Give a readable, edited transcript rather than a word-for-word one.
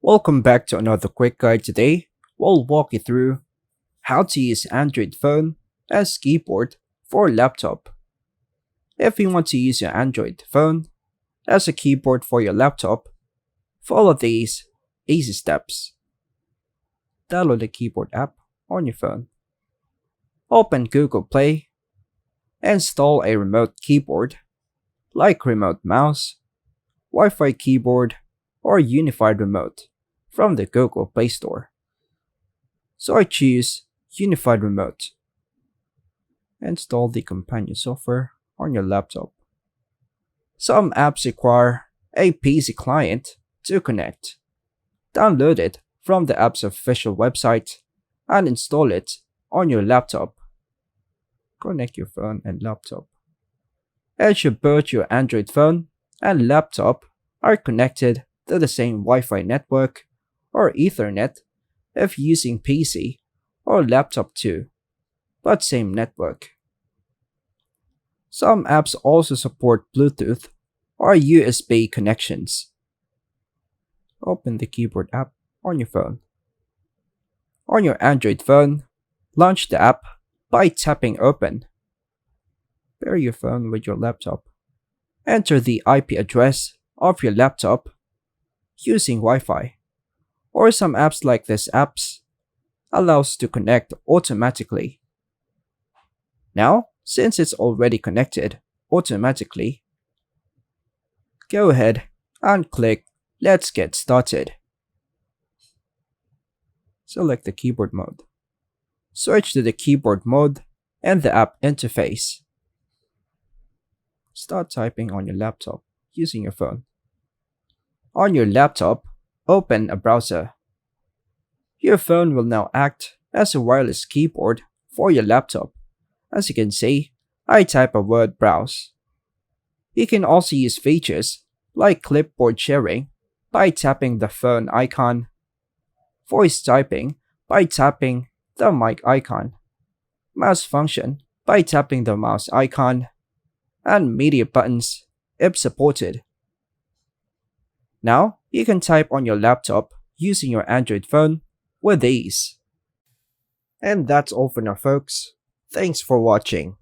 Welcome back to another quick guide. Today, we'll walk you through how to use Android phone as keyboard for laptop. If you want to use your Android phone as a keyboard for your laptop, follow these easy steps. Download the keyboard app on your phone. Open Google Play. Install a remote keyboard like remote mouse, Wi-Fi keyboard, or unified remote from the Google Play Store. So I choose unified remote. Install the companion software on your laptop. Some apps require a PC client to connect. Download it from the app's official website and install it on your laptop. Connect your phone and laptop. Ensure both your Android phone and laptop are connected to the same Wi-Fi network or Ethernet if using PC or laptop too, but same network. Some apps also support Bluetooth or USB connections. Open the keyboard app on your phone. On your Android phone, launch the app by tapping open. Pair your phone with your laptop. Enter the IP address of your laptop using Wi-Fi, or some apps like this apps allows to connect automatically. Now, since it's already connected automatically, go ahead and click Let's get started. Select the keyboard mode. Switch to the keyboard mode and the app interface. Start typing on your laptop using your phone. On your laptop, open a browser. Your phone will now act as a wireless keyboard for your laptop. As you can see, I type a word browse. You can also use features like clipboard sharing by tapping the phone icon, voice typing by tapping the mic icon, mouse function by tapping the mouse icon, and media buttons if supported. Now, you can type on your laptop using your Android phone with ease. And that's all for now, folks. Thanks for watching.